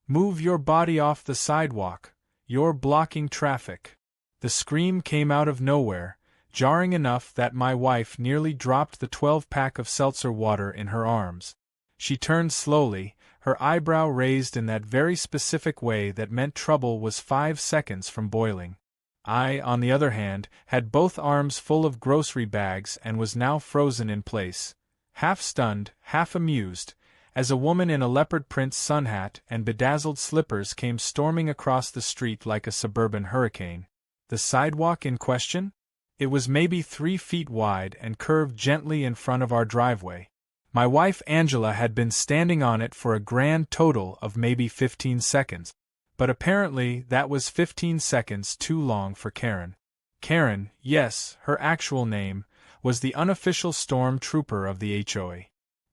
Move your body off the sidewalk. You're blocking traffic." The scream came out of nowhere, jarring enough that my wife nearly dropped the 12-pack of seltzer water in her arms. She turned slowly, her eyebrow raised in that very specific way that meant trouble was 5 seconds from boiling. I, on the other hand, had both arms full of grocery bags and was now frozen in place, half stunned, half amused, as a woman in a leopard print sun hat and bedazzled slippers came storming across the street like a suburban hurricane. The sidewalk in question? It was maybe 3 feet wide and curved gently in front of our driveway. My wife Angela had been standing on it for a grand total of maybe 15 seconds. But apparently that was 15 seconds too long for Karen. Karen, yes, her actual name, was the unofficial storm trooper of the HOA.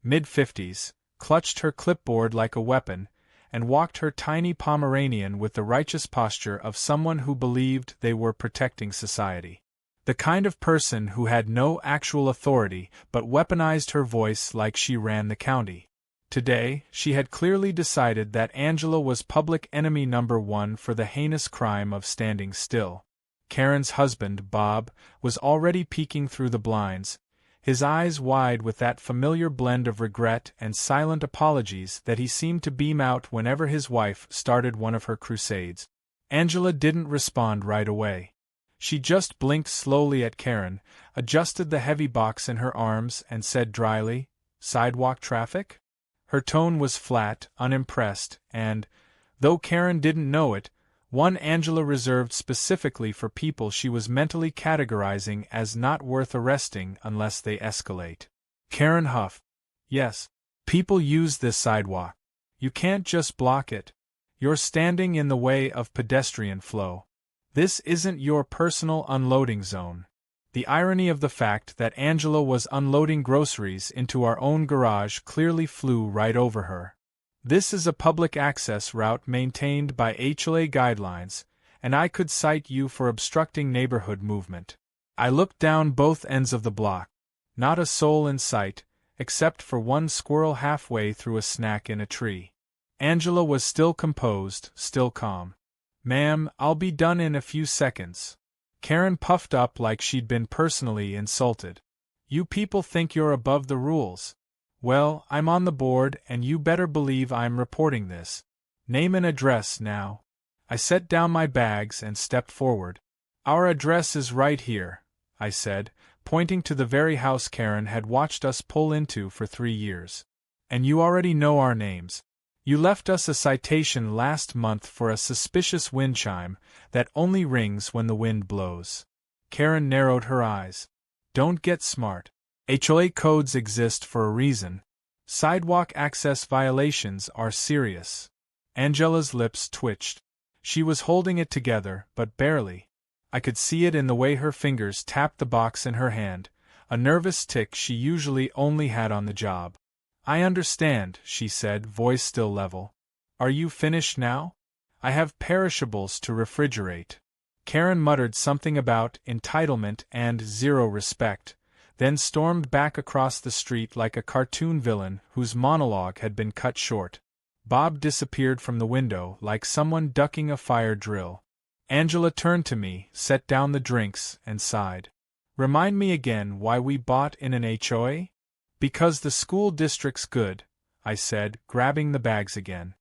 Mid-50s, clutched her clipboard like a weapon, and walked her tiny Pomeranian with the righteous posture of someone who believed they were protecting society. The kind of person who had no actual authority but weaponized her voice like she ran the county. Today, she had clearly decided that Angela was public enemy number 1 for the heinous crime of standing still. Karen's husband, Bob, was already peeking through the blinds, his eyes wide with that familiar blend of regret and silent apologies that he seemed to beam out whenever his wife started one of her crusades. Angela didn't respond right away. She just blinked slowly at Karen, adjusted the heavy box in her arms and said dryly, "Sidewalk traffic?" Her tone was flat, unimpressed, and, though Karen didn't know it, one Angela reserved specifically for people she was mentally categorizing as not worth arresting unless they escalate. Karen huffed. "Yes. People use this sidewalk. You can't just block it. You're standing in the way of pedestrian flow. This isn't your personal unloading zone." The irony of the fact that Angela was unloading groceries into our own garage clearly flew right over her. "This is a public access route maintained by HOA guidelines, and I could cite you for obstructing neighborhood movement." I looked down both ends of the block. Not a soul in sight, except for one squirrel halfway through a snack in a tree. Angela was still composed, still calm. "Ma'am, I'll be done in a few seconds." Karen puffed up like she'd been personally insulted. "You people think you're above the rules. Well, I'm on the board and you better believe I'm reporting this. Name and address now." I set down my bags and stepped forward. "Our address is right here," I said, pointing to the very house Karen had watched us pull into for 3 years. "And you already know our names. You left us a citation last month for a suspicious wind chime that only rings when the wind blows." Karen narrowed her eyes. "Don't get smart. HOA codes exist for a reason. Sidewalk access violations are serious." Angela's lips twitched. She was holding it together, but barely. I could see it in the way her fingers tapped the box in her hand, a nervous tick she usually only had on the job. "I understand," she said, voice still level. "Are you finished now? I have perishables to refrigerate." Karen muttered something about entitlement and zero respect, then stormed back across the street like a cartoon villain whose monologue had been cut short. Bob disappeared from the window like someone ducking a fire drill. Angela turned to me, set down the drinks, and sighed. "Remind me again why we bought in an HOA?" "Because the school district's good," I said, grabbing the bags again.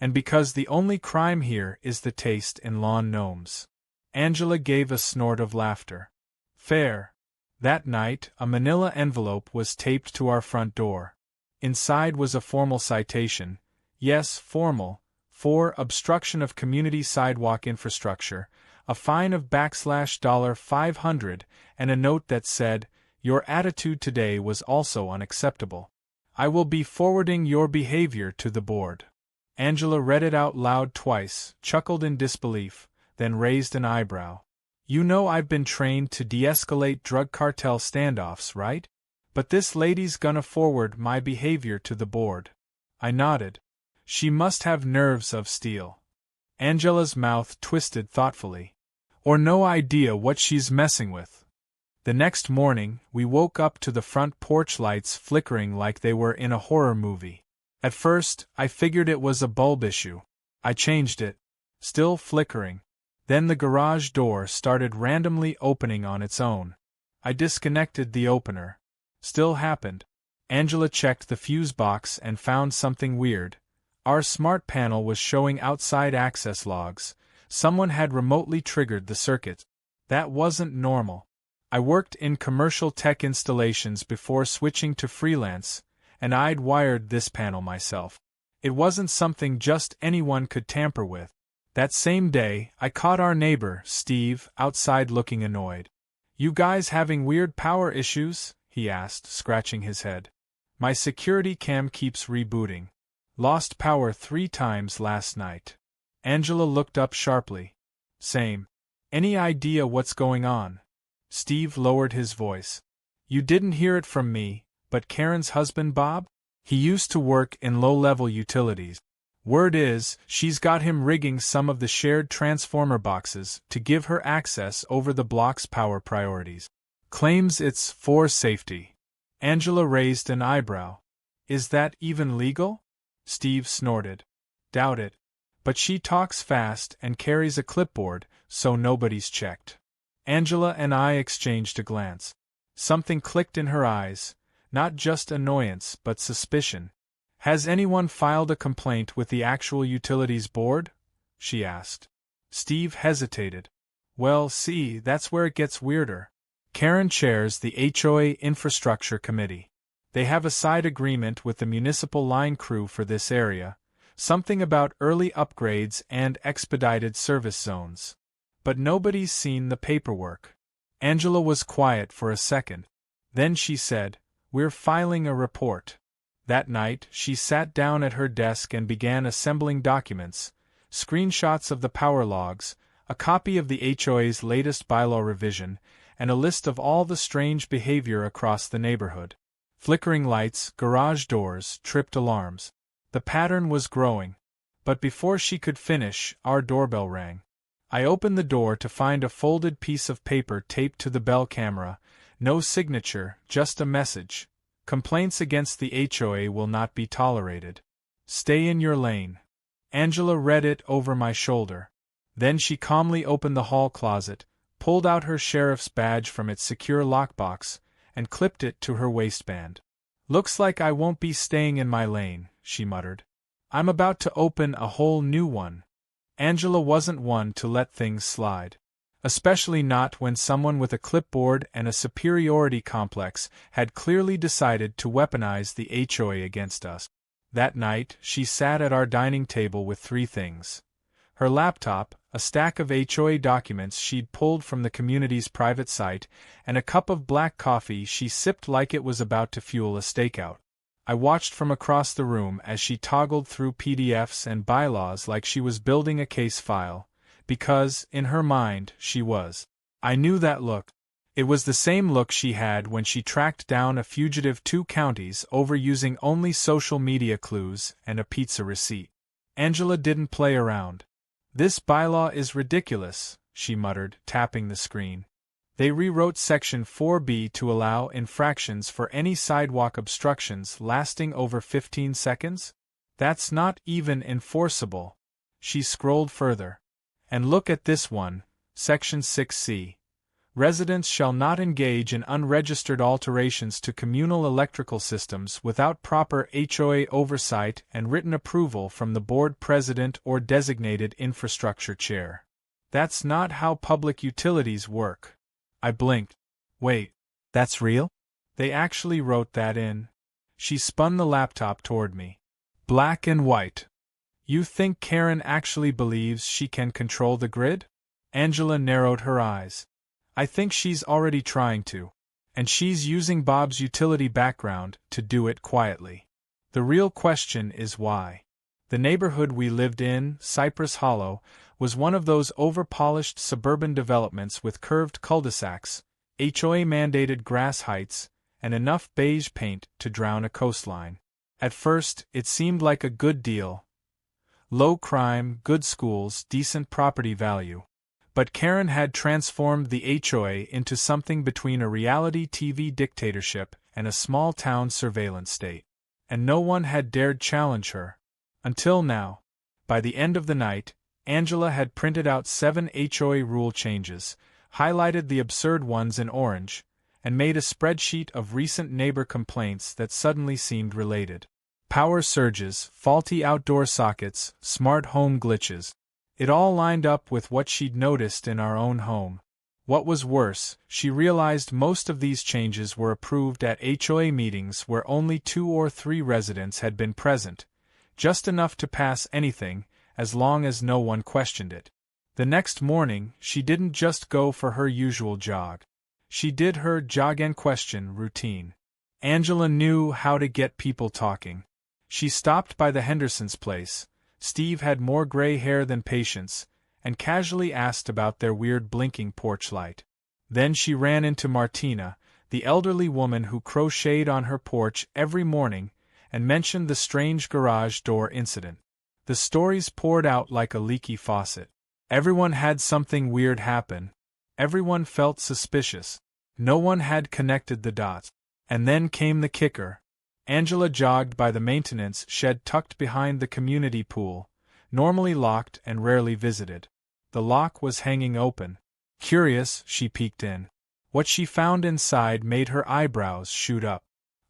"And because the only crime here is the taste in lawn gnomes." Angela gave a snort of laughter. "Fair." That night, a manila envelope was taped to our front door. Inside was a formal citation, yes, formal, for obstruction of community sidewalk infrastructure, a fine of $500, and a note that said, "Your attitude today was also unacceptable. I will be forwarding your behavior to the board." Angela read it out loud twice, chuckled in disbelief, then raised an eyebrow. "You know I've been trained to de-escalate drug cartel standoffs, right? But this lady's gonna forward my behavior to the board." I nodded. "She must have nerves of steel." Angela's mouth twisted thoughtfully. "Or no idea what she's messing with." The next morning, we woke up to the front porch lights flickering like they were in a horror movie. At first, I figured it was a bulb issue. I changed it. Still flickering. Then the garage door started randomly opening on its own. I disconnected the opener. Still happened. Angela checked the fuse box and found something weird. Our smart panel was showing outside access logs. Someone had remotely triggered the circuit. That wasn't normal. I worked in commercial tech installations before switching to freelance, and I'd wired this panel myself. It wasn't something just anyone could tamper with. That same day, I caught our neighbor, Steve, outside looking annoyed. "You guys having weird power issues?" he asked, scratching his head. "My security cam keeps rebooting. Lost power 3 times last night." Angela looked up sharply. "Same. Any idea what's going on?" Steve lowered his voice. "You didn't hear it from me, but Karen's husband Bob? He used to work in low-level utilities. Word is, she's got him rigging some of the shared transformer boxes to give her access over the block's power priorities. Claims it's for safety." Angela raised an eyebrow. "Is that even legal?" Steve snorted. "Doubt it. But she talks fast and carries a clipboard, so nobody's checked." Angela and I exchanged a glance. Something clicked in her eyes, not just annoyance but suspicion. "Has anyone filed a complaint with the actual utilities board?" she asked. Steve hesitated. "Well, see, that's where it gets weirder. Karen chairs the HOA Infrastructure Committee. They have a side agreement with the municipal line crew for this area, something about early upgrades and expedited service zones. But nobody's seen the paperwork." Angela was quiet for a second. Then she said, "We're filing a report." That night, she sat down at her desk and began assembling documents, screenshots of the power logs, a copy of the HOA's latest bylaw revision, and a list of all the strange behavior across the neighborhood. Flickering lights, garage doors, tripped alarms. The pattern was growing. But before she could finish, our doorbell rang. I opened the door to find a folded piece of paper taped to the bell camera, no signature, just a message. "Complaints against the HOA will not be tolerated. Stay in your lane." Angela read it over my shoulder. Then she calmly opened the hall closet, pulled out her sheriff's badge from its secure lockbox, and clipped it to her waistband. "Looks like I won't be staying in my lane," she muttered. "I'm about to open a whole new one." Angela wasn't one to let things slide. Especially not when someone with a clipboard and a superiority complex had clearly decided to weaponize the HOA against us. That night, she sat at our dining table with 3 things. Her laptop, a stack of HOA documents she'd pulled from the community's private site, and a cup of black coffee she sipped like it was about to fuel a stakeout. I watched from across the room as she toggled through PDFs and bylaws like she was building a case file. Because, in her mind, she was. I knew that look. It was the same look she had when she tracked down a fugitive 2 counties over using only social media clues and a pizza receipt. Angela didn't play around. "This bylaw is ridiculous," she muttered, tapping the screen. "They rewrote Section 4B to allow infractions for any sidewalk obstructions lasting over 15 seconds? That's not even enforceable." She scrolled further. "And look at this one, Section 6C. Residents shall not engage in unregistered alterations to communal electrical systems without proper HOA oversight and written approval from the board president or designated infrastructure chair. That's not how public utilities work." I blinked. "Wait, that's real? They actually wrote that in?" She spun the laptop toward me. "Black and white. You think Karen actually believes she can control the grid?" Angela narrowed her eyes. "I think she's already trying to. And she's using Bob's utility background to do it quietly. The real question is why. The neighborhood we lived in, Cypress Hollow, was one of those over-polished suburban developments with curved cul-de-sacs, HOA-mandated grass heights, and enough beige paint to drown a coastline. At first, it seemed like a good deal. Low crime, good schools, decent property value. But Karen had transformed the HOA into something between a reality TV dictatorship and a small-town surveillance state. And no one had dared challenge her. Until now. By the end of the night, Angela had printed out 7 HOA rule changes, highlighted the absurd ones in orange, and made a spreadsheet of recent neighbor complaints that suddenly seemed related. Power surges, faulty outdoor sockets, smart home glitches. It all lined up with what she'd noticed in our own home. What was worse, she realized most of these changes were approved at HOA meetings where only 2 or 3 residents had been present, just enough to pass anything, as long as no one questioned it. The next morning, she didn't just go for her usual jog. She did her jog and question routine. Angela knew how to get people talking. She stopped by the Hendersons' place. Steve had more gray hair than patience, and casually asked about their weird blinking porch light. Then she ran into Martina, the elderly woman who crocheted on her porch every morning, and mentioned the strange garage door incident. The stories poured out like a leaky faucet. Everyone had something weird happen. Everyone felt suspicious. No one had connected the dots. And then came the kicker. Angela jogged by the maintenance shed tucked behind the community pool, normally locked and rarely visited. The lock was hanging open. Curious, she peeked in. What she found inside made her eyebrows shoot up.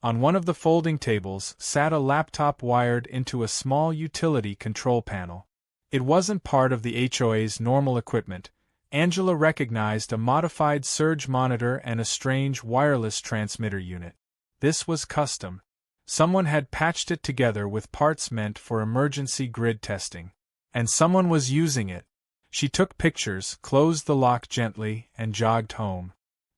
On one of the folding tables sat a laptop wired into a small utility control panel. It wasn't part of the HOA's normal equipment. Angela recognized a modified surge monitor and a strange wireless transmitter unit. This was custom. Someone had patched it together with parts meant for emergency grid testing. And someone was using it. She took pictures, closed the lock gently, and jogged home.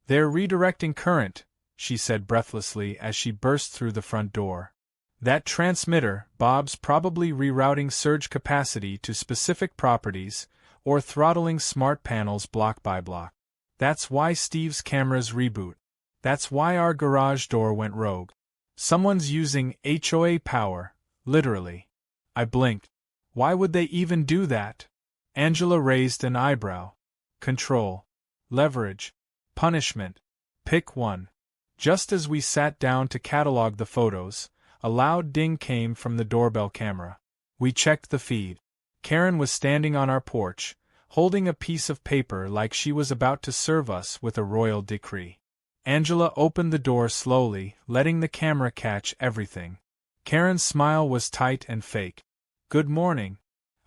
"They're redirecting current," she said breathlessly as she burst through the front door. "That transmitter, Bob's probably rerouting surge capacity to specific properties, or throttling smart panels block by block. That's why Steve's cameras reboot. That's why our garage door went rogue. Someone's using HOA power, literally." I blinked. Why would they even do that? Angela raised an eyebrow. Control. Leverage. Punishment. Pick one. Just as we sat down to catalog the photos, a loud ding came from the doorbell camera. We checked the feed. Karen was standing on our porch, holding a piece of paper like she was about to serve us with a royal decree. Angela opened the door slowly, letting the camera catch everything. Karen's smile was tight and fake. "Good morning.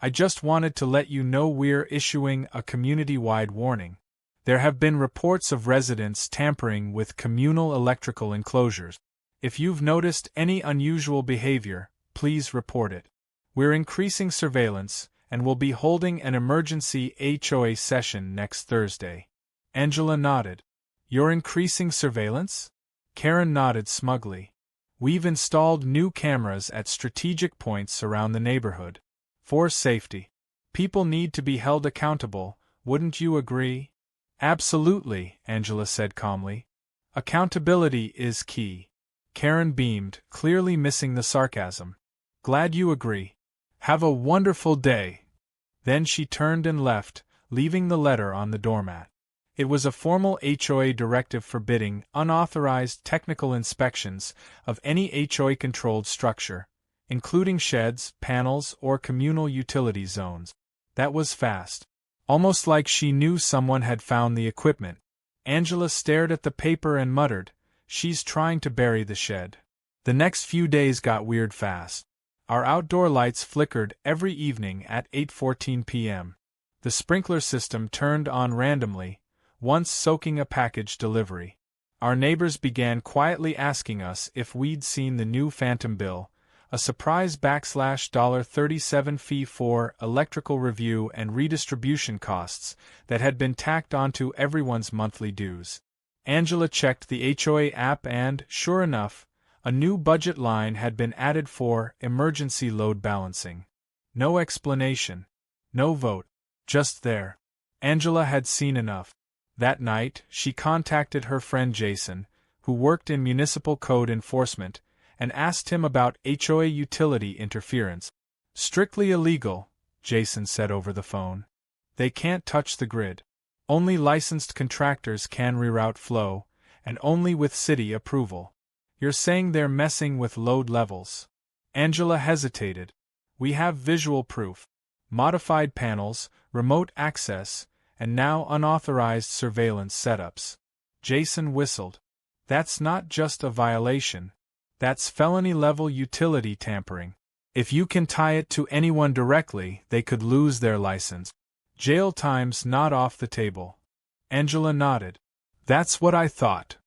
I just wanted to let you know we're issuing a community-wide warning. There have been reports of residents tampering with communal electrical enclosures. If you've noticed any unusual behavior, please report it. We're increasing surveillance, and we'll be holding an emergency HOA session next Thursday." Angela nodded. "You're increasing surveillance?" Karen nodded smugly. "We've installed new cameras at strategic points around the neighborhood. For safety. People need to be held accountable, wouldn't you agree?" "Absolutely," Angela said calmly. "Accountability is key." Karen beamed, clearly missing the sarcasm. "Glad you agree. Have a wonderful day." Then she turned and left, leaving the letter on the doormat. It was a formal HOA directive forbidding unauthorized technical inspections of any HOA-controlled structure, including sheds, panels, or communal utility zones. That was fast. Almost like she knew someone had found the equipment. Angela stared at the paper and muttered, "She's trying to bury the shed." The next few days got weird fast. Our outdoor lights flickered every evening at 8:14 p.m. The sprinkler system turned on randomly, once soaking a package delivery. Our neighbors began quietly asking us if we'd seen the new phantom bill, a surprise $37 fee for electrical review and redistribution costs that had been tacked onto everyone's monthly dues. Angela checked the HOA app and, sure enough, a new budget line had been added for emergency load balancing. No explanation. No vote. Just there. Angela had seen enough. That night, she contacted her friend Jason, who worked in municipal code enforcement, and asked him about HOA utility interference. "Strictly illegal," Jason said over the phone. "They can't touch the grid. Only licensed contractors can reroute flow, and only with city approval." "You're saying they're messing with load levels?" Angela hesitated. "We have visual proof. modified panels, remote access, and now unauthorized surveillance setups. Jason whistled. That's not just a violation. That's felony-level utility tampering. If you can tie it to anyone directly, they could lose their license. Jail time's not off the table. Angela nodded. That's what I thought.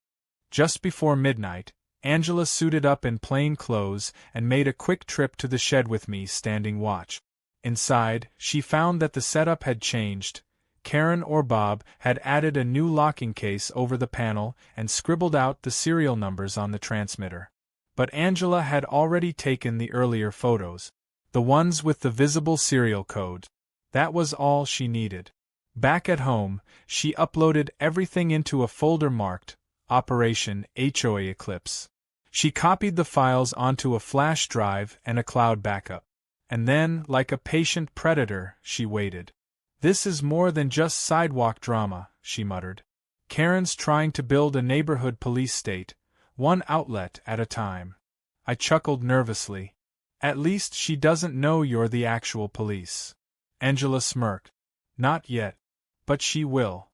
Just before midnight, Angela suited up in plain clothes and made a quick trip to the shed with me standing watch. Inside, she found that the setup had changed. Karen or Bob had added a new locking case over the panel and scribbled out the serial numbers on the transmitter. But Angela had already taken the earlier photos, the ones with the visible serial code. That was all she needed. Back at home, she uploaded everything into a folder marked Operation HOA Eclipse. She copied the files onto a flash drive and a cloud backup. And then, like a patient predator, she waited. This is more than just sidewalk drama, she muttered. Karen's trying to build a neighborhood police state, one outlet at a time. I chuckled nervously. At least she doesn't know you're the actual police. Angela smirked. Not yet. But she will.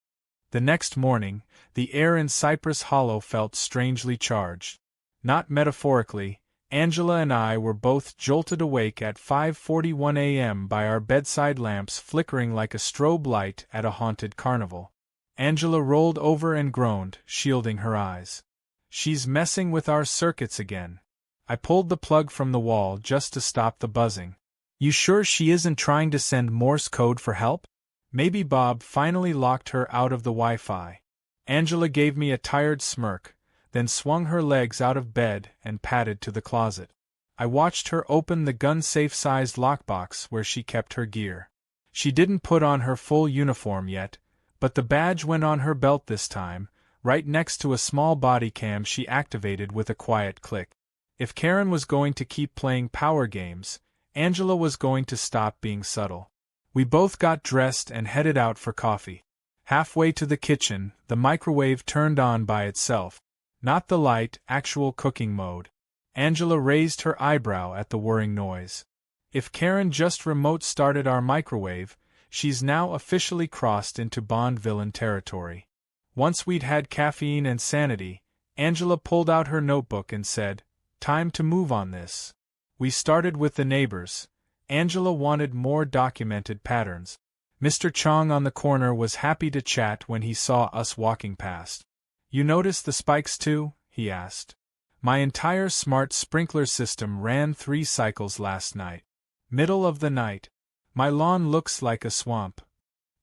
The next morning, the air in Cypress Hollow felt strangely charged. Not metaphorically, Angela and I were both jolted awake at 5:41 a.m. by our bedside lamps flickering like a strobe light at a haunted carnival. Angela rolled over and groaned, shielding her eyes. She's messing with our circuits again. I pulled the plug from the wall just to stop the buzzing. You sure she isn't trying to send Morse code for help? Maybe Bob finally locked her out of the Wi-Fi. Angela gave me a tired smirk, then swung her legs out of bed and padded to the closet. I watched her open the gun-safe-sized lockbox where she kept her gear. She didn't put on her full uniform yet, but the badge went on her belt this time, right next to a small body cam she activated with a quiet click. If Karen was going to keep playing power games, Angela was going to stop being subtle. We both got dressed and headed out for coffee. Halfway to the kitchen, the microwave turned on by itself. Not the light, actual cooking mode. Angela raised her eyebrow at the whirring noise. If Karen just remote started our microwave, she's now officially crossed into Bond villain territory. Once we'd had caffeine and sanity, Angela pulled out her notebook and said, "Time to move on this." We started with the neighbors. Angela wanted more documented patterns. Mr. Chong on the corner was happy to chat when he saw us walking past. "You notice the spikes too?" he asked. "My entire smart sprinkler system ran 3 cycles last night. Middle of the night. My lawn looks like a swamp."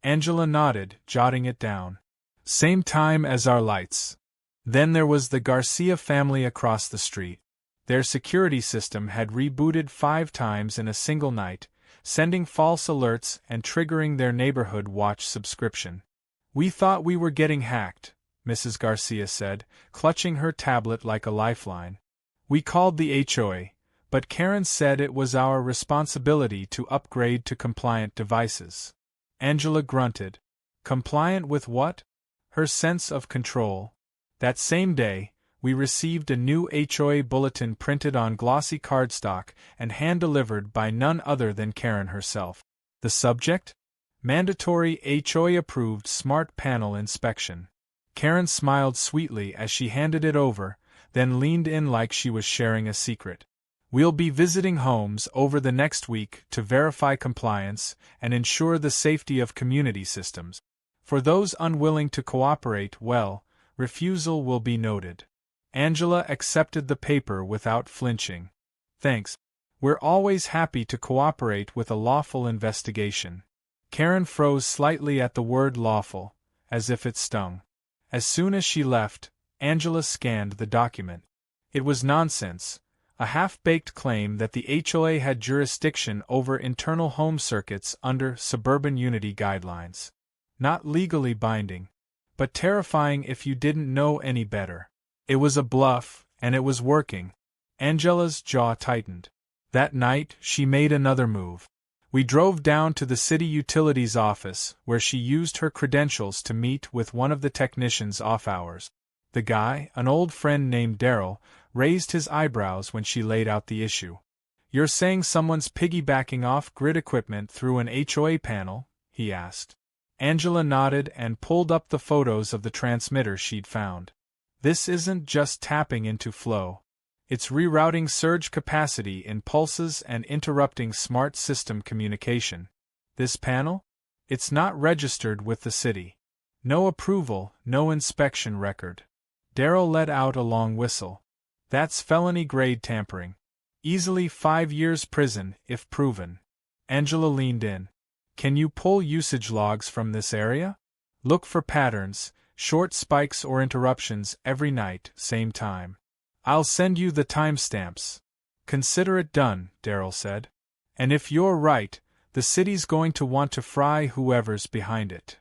Angela nodded, jotting it down. "Same time as our lights." Then there was the Garcia family across the street. Their security system had rebooted 5 times in a single night, sending false alerts and triggering their neighborhood watch subscription. "We thought we were getting hacked," Mrs. Garcia said, clutching her tablet like a lifeline. "We called the HOA, but Karen said it was our responsibility to upgrade to compliant devices." Angela grunted. Compliant with what? Her sense of control. That same day, we received a new HOA bulletin printed on glossy cardstock and hand-delivered by none other than Karen herself. The subject? Mandatory HOA-approved smart panel inspection. Karen smiled sweetly as she handed it over, then leaned in like she was sharing a secret. "We'll be visiting homes over the next week to verify compliance and ensure the safety of community systems. For those unwilling to cooperate, well, refusal will be noted." Angela accepted the paper without flinching. "Thanks. We're always happy to cooperate with a lawful investigation." Karen froze slightly at the word lawful, as if it stung. As soon as she left, Angela scanned the document. It was nonsense, a half-baked claim that the HOA had jurisdiction over internal home circuits under suburban unity guidelines. Not legally binding, but terrifying if you didn't know any better. It was a bluff, and it was working. Angela's jaw tightened. That night, she made another move. We drove down to the city utilities office, where she used her credentials to meet with one of the technicians off hours. The guy, an old friend named Darryl, raised his eyebrows when she laid out the issue. You're saying someone's piggybacking off grid equipment through an HOA panel? He asked. Angela nodded and pulled up the photos of the transmitter she'd found. This isn't just tapping into flow. It's rerouting surge capacity in pulses and interrupting smart system communication. This panel? It's not registered with the city. No approval, no inspection record. Darryl let out a long whistle. That's felony-grade tampering. Easily 5 years prison if proven. Angela leaned in. Can you pull usage logs from this area? Look for patterns, short spikes or interruptions every night, same time. I'll send you the timestamps. Consider it done, Darryl said. And if you're right, the city's going to want to fry whoever's behind it.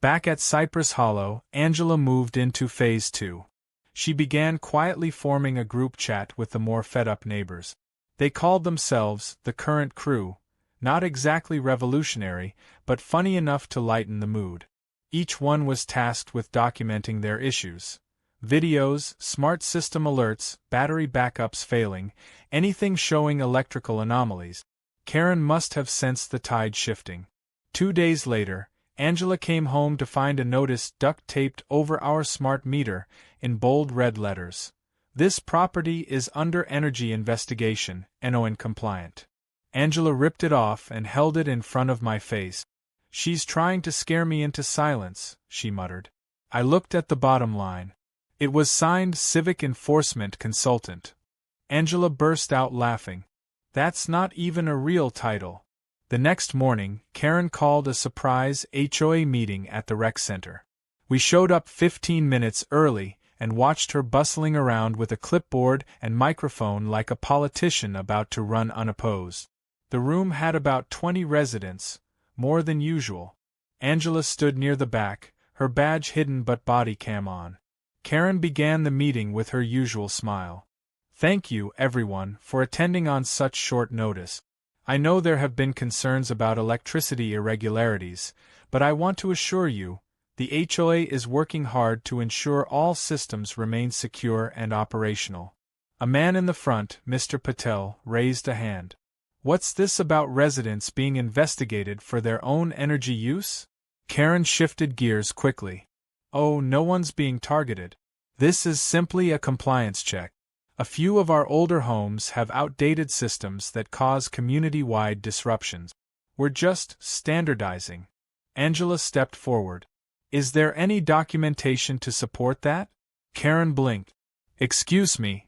Back at Cypress Hollow, Angela moved into Phase 2. She began quietly forming a group chat with the more fed-up neighbors. They called themselves the Current Crew, not exactly revolutionary, but funny enough to lighten the mood. Each one was tasked with documenting their issues. Videos, smart system alerts, battery backups failing, anything showing electrical anomalies. Karen must have sensed the tide shifting. 2 days later, Angela came home to find a notice duct-taped over our smart meter in bold red letters. This property is under energy investigation, NON compliant. Angela ripped it off and held it in front of my face. She's trying to scare me into silence, she muttered. I looked at the bottom line. It was signed Civic Enforcement Consultant. Angela burst out laughing. That's not even a real title. The next morning, Karen called a surprise HOA meeting at the rec center. We showed up 15 minutes early and watched her bustling around with a clipboard and microphone like a politician about to run unopposed. The room had about 20 residents, more than usual. Angela stood near the back, her badge hidden but body cam on. Karen began the meeting with her usual smile. Thank you, everyone, for attending on such short notice. I know there have been concerns about electricity irregularities, but I want to assure you, the HOA is working hard to ensure all systems remain secure and operational. A man in the front, Mr. Patel, raised a hand. What's this about residents being investigated for their own energy use? Karen shifted gears quickly. Oh, no one's being targeted. This is simply a compliance check. A few of our older homes have outdated systems that cause community-wide disruptions. We're just standardizing. Angela stepped forward. Is there any documentation to support that? Karen blinked. Excuse me.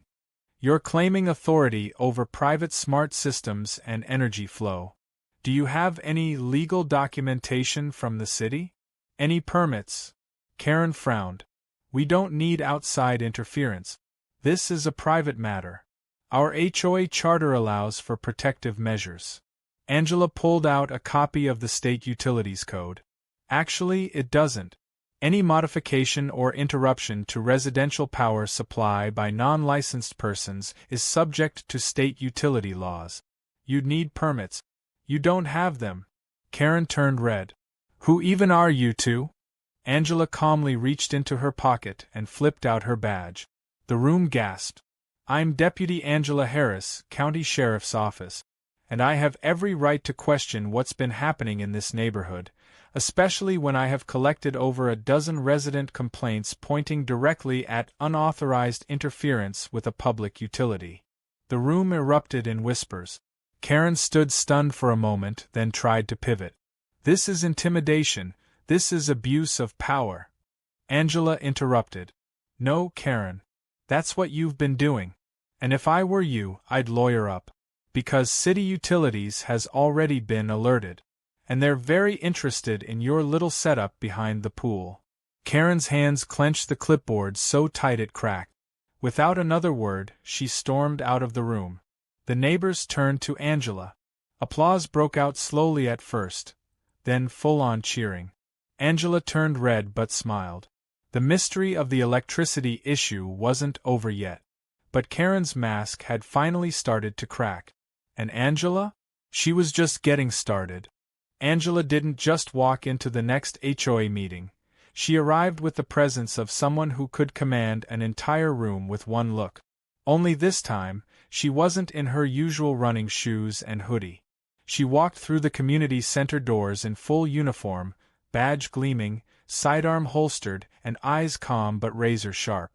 You're claiming authority over private smart systems and energy flow. Do you have any legal documentation from the city? Any permits? Karen frowned. We don't need outside interference. This is a private matter. Our HOA charter allows for protective measures. Angela pulled out a copy of the State Utilities Code. Actually, it doesn't. Any modification or interruption to residential power supply by non-licensed persons is subject to state utility laws. You'd need permits. You don't have them. Karen turned red. Who even are you two? Angela calmly reached into her pocket and flipped out her badge. The room gasped. I'm Deputy Angela Harris, County Sheriff's Office, and I have every right to question what's been happening in this neighborhood, especially when I have collected over a dozen resident complaints pointing directly at unauthorized interference with a public utility. The room erupted in whispers. Karen stood stunned for a moment, then tried to pivot. This is intimidation. This is abuse of power. Angela interrupted. No, Karen. That's what you've been doing. And if I were you, I'd lawyer up. Because City Utilities has already been alerted. And they're very interested in your little setup behind the pool. Karen's hands clenched the clipboard so tight it cracked. Without another word, she stormed out of the room. The neighbors turned to Angela. Applause broke out slowly at first, then full-on cheering. Angela turned red but smiled. The mystery of the electricity issue wasn't over yet. But Karen's mask had finally started to crack. And Angela? She was just getting started. Angela didn't just walk into the next HOA meeting. She arrived with the presence of someone who could command an entire room with one look. Only this time, She wasn't in her usual running shoes and hoodie. She walked through the community center doors in full uniform, badge gleaming, sidearm holstered, and eyes calm but razor-sharp.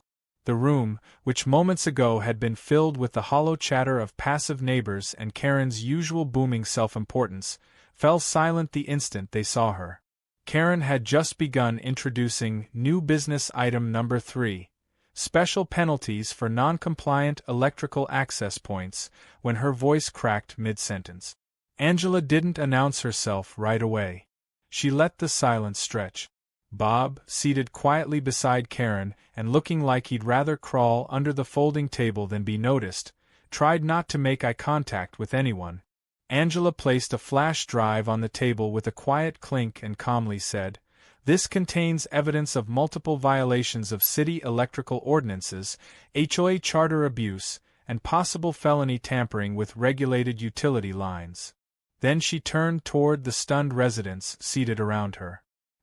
The room, which moments ago had been filled with the hollow chatter of passive neighbors and Karen's usual booming self-importance, fell silent the instant they saw her. Karen had just begun introducing new business item number 3, special penalties for non-compliant electrical access points, when her voice cracked mid-sentence. Angela didn't announce herself right away. She let the silence stretch. Bob, seated quietly beside Karen and looking like he'd rather crawl under the folding table than be noticed, tried not to make eye contact with anyone. Angela placed a flash drive on the table with a quiet clink and calmly said, "This contains evidence of multiple violations of city electrical ordinances, HOA charter abuse, and possible felony tampering with regulated utility lines." Then she turned toward the stunned residents seated around her.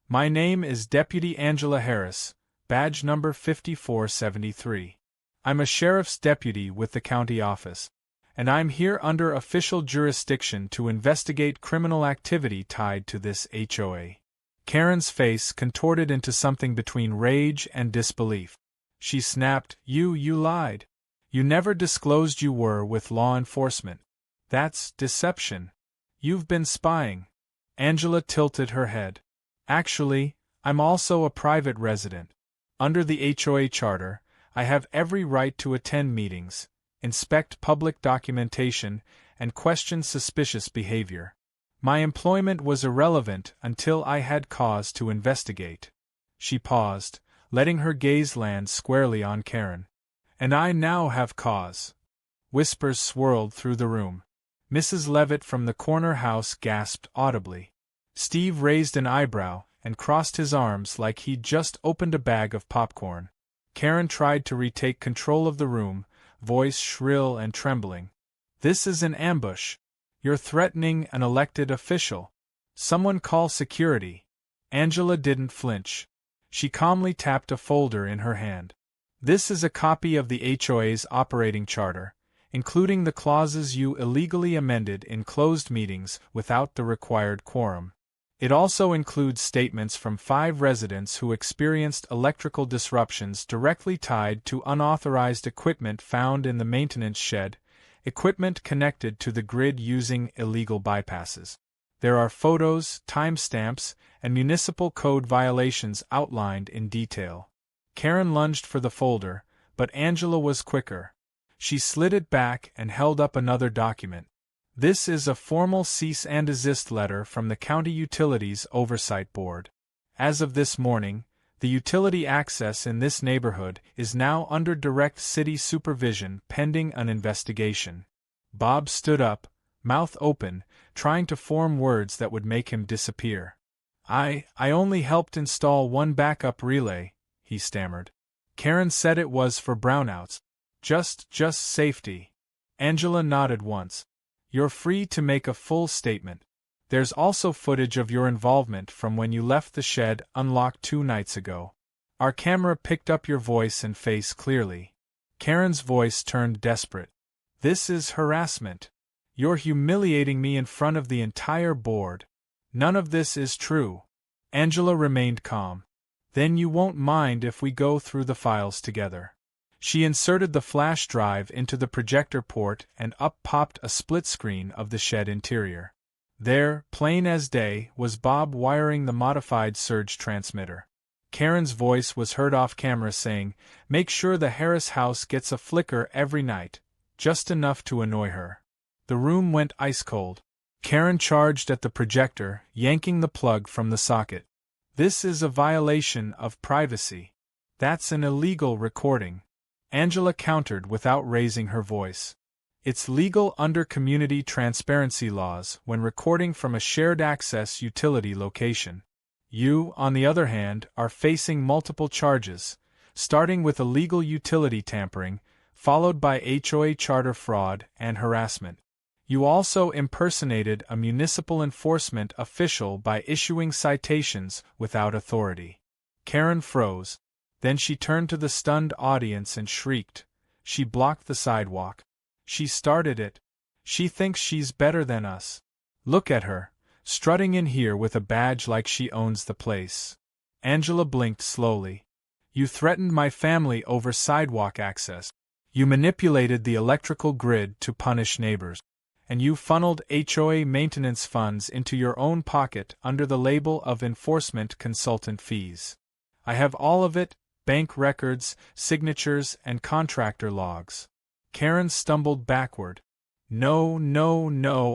"My name is Deputy Angela Harris, badge number 5473. I'm a sheriff's deputy with the county office, and I'm here under official jurisdiction to investigate criminal activity tied to this HOA." Karen's face contorted into something between rage and disbelief. She snapped, You lied. You never disclosed you were with law enforcement. That's deception. You've been spying." Angela tilted her head. "Actually, I'm also a private resident. Under the HOA charter, I have every right to attend meetings, inspect public documentation, and question suspicious behavior. My employment was irrelevant until I had cause to investigate." She paused, letting her gaze land squarely on Karen. "And I now have cause." Whispers swirled through the room. Mrs. Levitt from the corner house gasped audibly. Steve raised an eyebrow and crossed his arms like he'd just opened a bag of popcorn. Karen tried to retake control of the room, voice shrill and trembling. "This is an ambush. You're threatening an elected official. Someone call security." Angela didn't flinch. She calmly tapped a folder in her hand. "This is a copy of the HOA's operating charter, including the clauses you illegally amended in closed meetings without the required quorum. It also includes statements from 5 residents who experienced electrical disruptions directly tied to unauthorized equipment found in the maintenance shed, equipment connected to the grid using illegal bypasses. There are photos, timestamps, and municipal code violations outlined in detail." Karen lunged for the folder, but Angela was quicker. She slid it back and held up another document. "This is a formal cease and desist letter from the County Utilities Oversight Board. As of this morning, the utility access in this neighborhood is now under direct city supervision pending an investigation." Bob stood up, mouth open, trying to form words that would make him disappear. I only helped install one backup relay," he stammered. "Karen said it was for brownouts. Just safety." Angela nodded once. "You're free to make a full statement. There's also footage of your involvement from when you left the shed unlocked 2 nights ago. Our camera picked up your voice and face clearly." Karen's voice turned desperate. "This is harassment. You're humiliating me in front of the entire board. None of this is true." Angela remained calm. "Then you won't mind if we go through the files together." She inserted the flash drive into the projector port and up popped a split screen of the shed interior. There, plain as day, was Bob wiring the modified surge transmitter. Karen's voice was heard off camera saying, "Make sure the Harris house gets a flicker every night, just enough to annoy her." The room went ice cold. Karen charged at the projector, yanking the plug from the socket. "This is a violation of privacy. That's an illegal recording." Angela countered without raising her voice. "It's legal under community transparency laws when recording from a shared access utility location. You, on the other hand, are facing multiple charges, starting with illegal utility tampering, followed by HOA charter fraud and harassment. You also impersonated a municipal enforcement official by issuing citations without authority." Karen froze. Then she turned to the stunned audience and shrieked. She blocked the sidewalk. She started it. She thinks she's better than us. Look at her, strutting in here with a badge like she owns the place. Angela blinked slowly. You threatened my family over sidewalk access. You manipulated the electrical grid to punish neighbors. And you funneled HOA maintenance funds into your own pocket under the label of enforcement consultant fees. I have all of it, bank records, signatures, and contractor logs. Karen stumbled backward. No,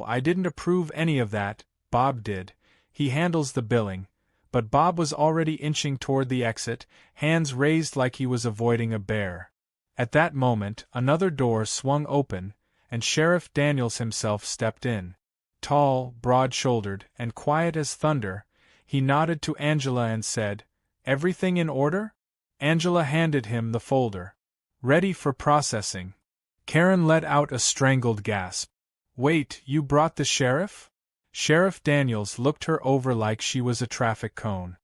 I didn't approve any of that. Bob did. He handles the billing. But Bob was already inching toward the exit, hands raised like he was avoiding a bear. At that moment, another door swung open, and Sheriff Daniels himself stepped in. Tall, broad-shouldered, and quiet as thunder, he nodded to Angela and said, "Everything in order?" Angela handed him the folder. "Ready for processing." Karen let out a strangled gasp. "Wait, you brought the sheriff?" Sheriff Daniels looked her over like she was a traffic cone.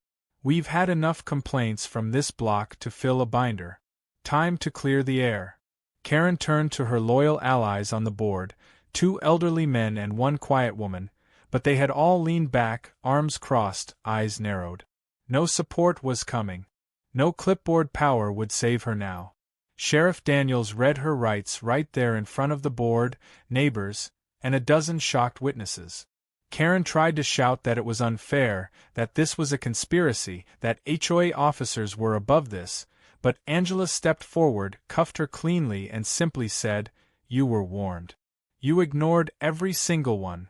"We've had enough complaints from this block to fill a binder. Time to clear the air." Karen turned to her loyal allies on the board, 2 elderly men and 1 quiet woman, but they had all leaned back, arms crossed, eyes narrowed. No support was coming. No clipboard power would save her now. Sheriff Daniels read her rights right there in front of the board, neighbors, and a dozen shocked witnesses. Karen tried to shout that it was unfair, that this was a conspiracy, that HOA officers were above this, but Angela stepped forward, cuffed her cleanly, and simply said, "You were warned. You ignored every single one."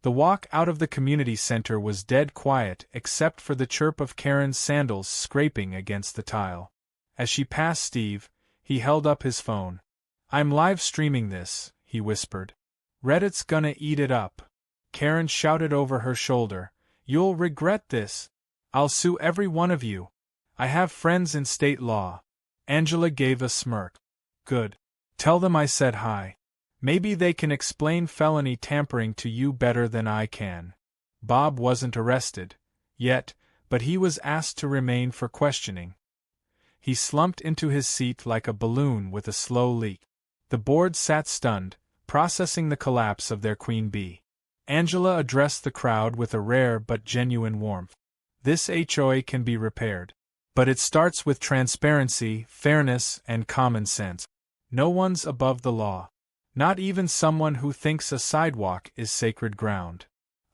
The walk out of the community center was dead quiet except for the chirp of Karen's sandals scraping against the tile. As she passed Steve, he held up his phone. "I'm live streaming this," he whispered. "Reddit's gonna eat it up." Karen shouted over her shoulder, "You'll regret this. I'll sue every one of you. I have friends in state law." Angela gave a smirk. "Good. Tell them I said hi. Maybe they can explain felony tampering to you better than I can." Bob wasn't arrested yet, but he was asked to remain for questioning. He slumped into his seat like a balloon with a slow leak. The board sat stunned, processing the collapse of their queen bee. Angela addressed the crowd with a rare but genuine warmth. "This HOA can be repaired. But it starts with transparency, fairness, and common sense. No one's above the law. Not even someone who thinks a sidewalk is sacred ground."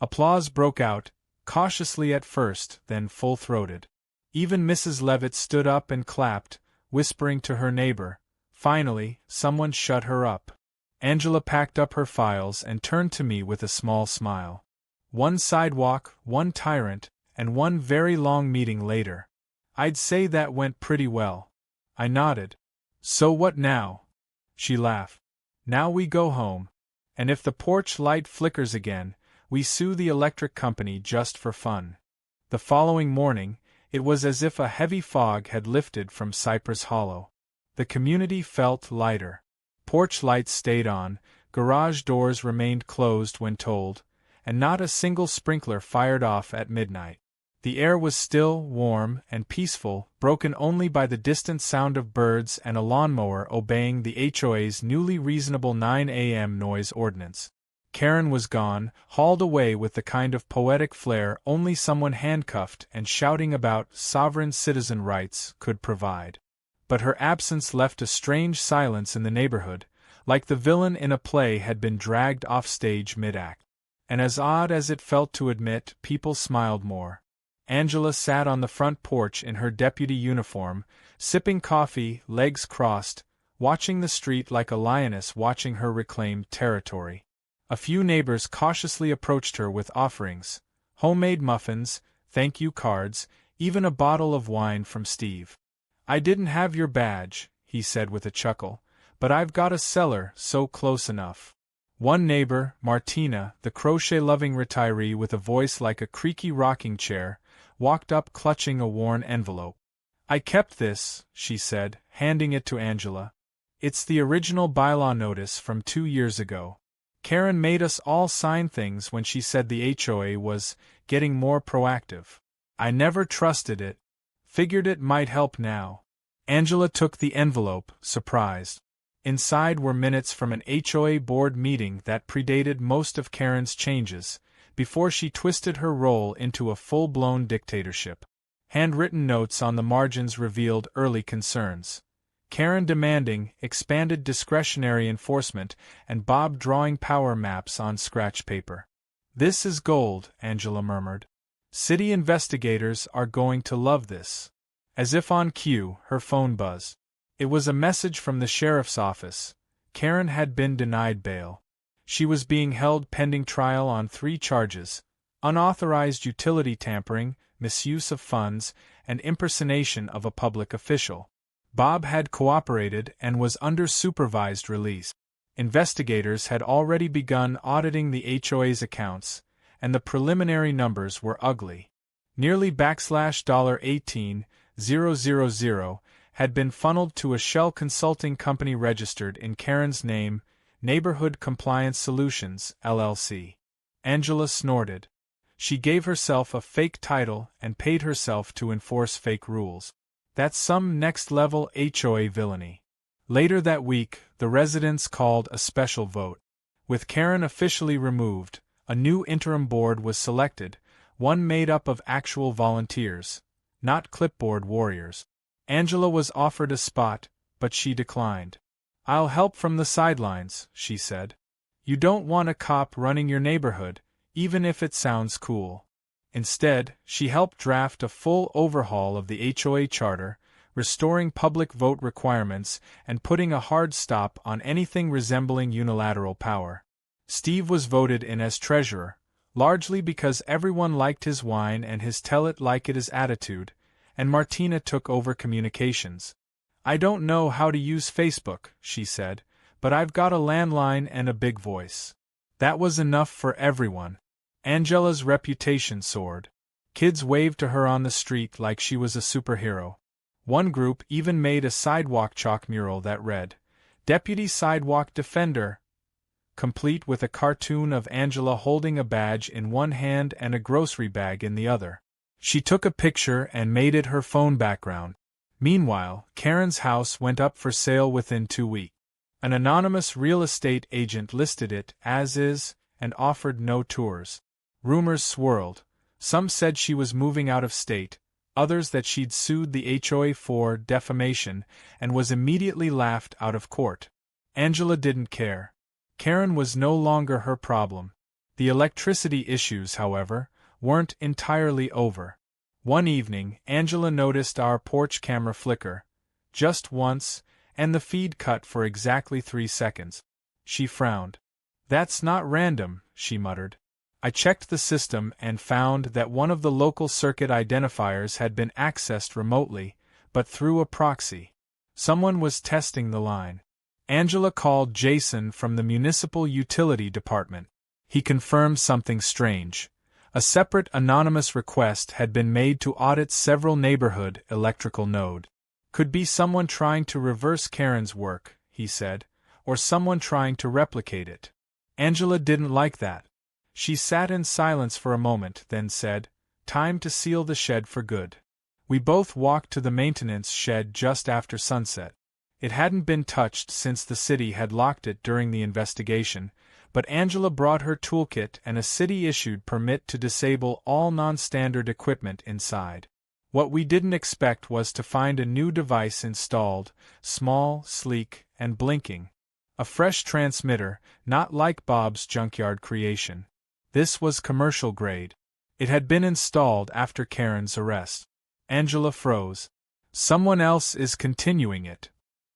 Applause broke out, cautiously at first, then full-throated. Even Mrs. Levitt stood up and clapped, whispering to her neighbor. Finally, someone shut her up. Angela packed up her files and turned to me with a small smile. 1 sidewalk, 1 tyrant, and 1 very long meeting later. I'd say that went pretty well. I nodded. "So what now?" She laughed. "Now we go home. And if the porch light flickers again, we sue the electric company just for fun." The following morning, it was as if a heavy fog had lifted from Cypress Hollow. The community felt lighter. Porch lights stayed on, garage doors remained closed when told, and not a single sprinkler fired off at midnight. The air was still, warm, and peaceful, broken only by the distant sound of birds and a lawnmower obeying the HOA's newly reasonable 9 a.m. noise ordinance. Karen was gone, hauled away with the kind of poetic flair only someone handcuffed and shouting about sovereign citizen rights could provide. But her absence left a strange silence in the neighborhood, like the villain in a play had been dragged off stage mid-act. And as odd as it felt to admit, people smiled more. Angela sat on the front porch in her deputy uniform, sipping coffee, legs crossed, watching the street like a lioness watching her reclaimed territory. A few neighbors cautiously approached her with offerings, homemade muffins, thank-you cards, even a bottle of wine from Steve. "I didn't have your badge," he said with a chuckle, "but I've got a cellar so close enough." One neighbor, Martina, the crochet-loving retiree with a voice like a creaky rocking chair, walked up clutching a worn envelope. "I kept this," she said, handing it to Angela. "It's the original bylaw notice from 2 years ago. Karen made us all sign things when she said the HOA was getting more proactive. I never trusted it. Figured it might help now." Angela took the envelope, surprised. Inside were minutes from an HOA board meeting that predated most of Karen's changes, before she twisted her role into a full-blown dictatorship. Handwritten notes on the margins revealed early concerns. Karen demanding expanded discretionary enforcement and Bob drawing power maps on scratch paper. "This is gold," Angela murmured. "City investigators are going to love this." As if on cue, her phone buzzed. It was a message from the sheriff's office. Karen had been denied bail. She was being held pending trial on 3 charges: unauthorized utility tampering, misuse of funds, and impersonation of a public official. Bob had cooperated and was under supervised release. Investigators had already begun auditing the HOA's accounts, and the preliminary numbers were ugly. Nearly $18,000 had been funneled to a shell consulting company registered in Karen's name, Neighborhood Compliance Solutions, LLC. Angela snorted. She gave herself a fake title and paid herself to enforce fake rules. That's some next-level HOA villainy. Later that week, the residents called a special vote. With Karen officially removed, a new interim board was selected, one made up of actual volunteers, not clipboard warriors. Angela was offered a spot, but she declined. "I'll help from the sidelines," she said. "You don't want a cop running your neighborhood, even if it sounds cool." Instead, she helped draft a full overhaul of the HOA charter, restoring public vote requirements and putting a hard stop on anything resembling unilateral power. Steve was voted in as treasurer, largely because everyone liked his wine and his tell-it-like-it-is attitude, and Martina took over communications. "I don't know how to use Facebook," she said, "but I've got a landline and a big voice." That was enough for everyone. Angela's reputation soared. Kids waved to her on the street like she was a superhero. One group even made a sidewalk chalk mural that read, "Deputy Sidewalk Defender," complete with a cartoon of Angela holding a badge in one hand and a grocery bag in the other. She took a picture and made it her phone background. Meanwhile, Karen's house went up for sale within 2 weeks. An anonymous real estate agent listed it as is and offered no tours. Rumors swirled. Some said she was moving out of state, others that she'd sued the HOA for defamation and was immediately laughed out of court. Angela didn't care. Karen was no longer her problem. The electricity issues, however, weren't entirely over. One evening, Angela noticed our porch camera flicker, just once, and the feed cut for exactly 3 seconds. She frowned. "That's not random," she muttered. "I checked the system and found that one of the local circuit identifiers had been accessed remotely, but through a proxy. Someone was testing the line." Angela called Jason from the municipal utility department. He confirmed something strange. A separate anonymous request had been made to audit several neighborhood electrical nodes. "Could be someone trying to reverse Karen's work," he said, "or someone trying to replicate it." Angela didn't like that. She sat in silence for a moment, then said, "Time to seal the shed for good." We both walked to the maintenance shed just after sunset. It hadn't been touched since the city had locked it during the investigation, but Angela brought her toolkit and a city-issued permit to disable all non-standard equipment inside. What we didn't expect was to find a new device installed, small, sleek, and blinking. A fresh transmitter, not like Bob's junkyard creation. This was commercial grade. It had been installed after Karen's arrest. Angela froze. "Someone else is continuing it."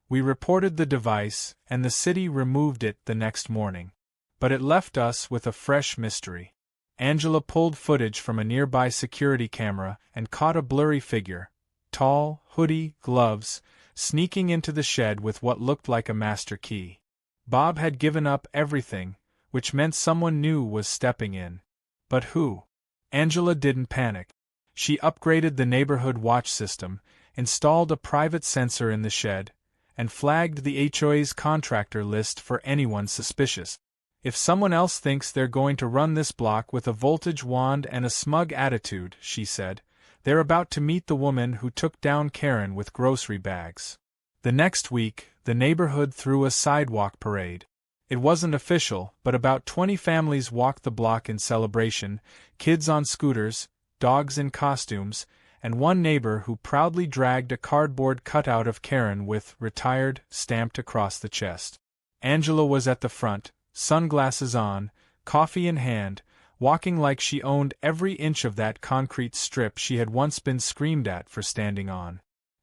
We reported the device, and the city removed it the next morning. But it left us with a fresh mystery. Angela pulled footage from a nearby security camera and caught a blurry figure, tall, hoodie, gloves, sneaking into the shed with what looked like a master key. Bob had given up everything, which meant someone new was stepping in. But who? Angela didn't panic. She upgraded the neighborhood watch system, installed a private sensor in the shed, and flagged the HOA's contractor list for anyone suspicious. "If someone else thinks they're going to run this block with a voltage wand and a smug attitude," she said, "they're about to meet the woman who took down Karen with grocery bags." The next week, the neighborhood threw a sidewalk parade. It wasn't official, but about 20 families walked the block in celebration, kids on scooters, dogs in costumes, and one neighbor who proudly dragged a cardboard cutout of Karen with "retired" stamped across the chest. Angela was at the front, sunglasses on, coffee in hand, walking like she owned every inch of that concrete strip she had once been screamed at for standing on.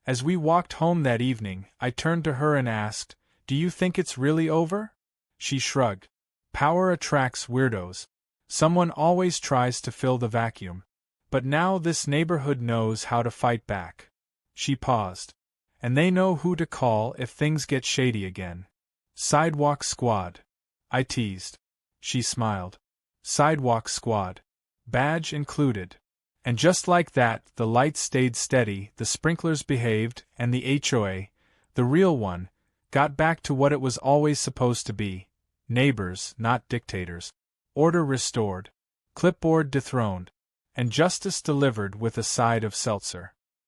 As we walked home that evening, I turned to her and asked, "Do you think it's really over?" She shrugged. "Power attracts weirdos. Someone always tries to fill the vacuum. But now this neighborhood knows how to fight back." She paused. "And they know who to call if things get shady again." "Sidewalk Squad," I teased. She smiled. "Sidewalk Squad. Badge included." And just like that, the lights stayed steady, the sprinklers behaved, and the HOA, the real one, got back to what it was always supposed to be: neighbors, not dictators. Order restored. Clipboard dethroned. And justice delivered with a side of seltzer.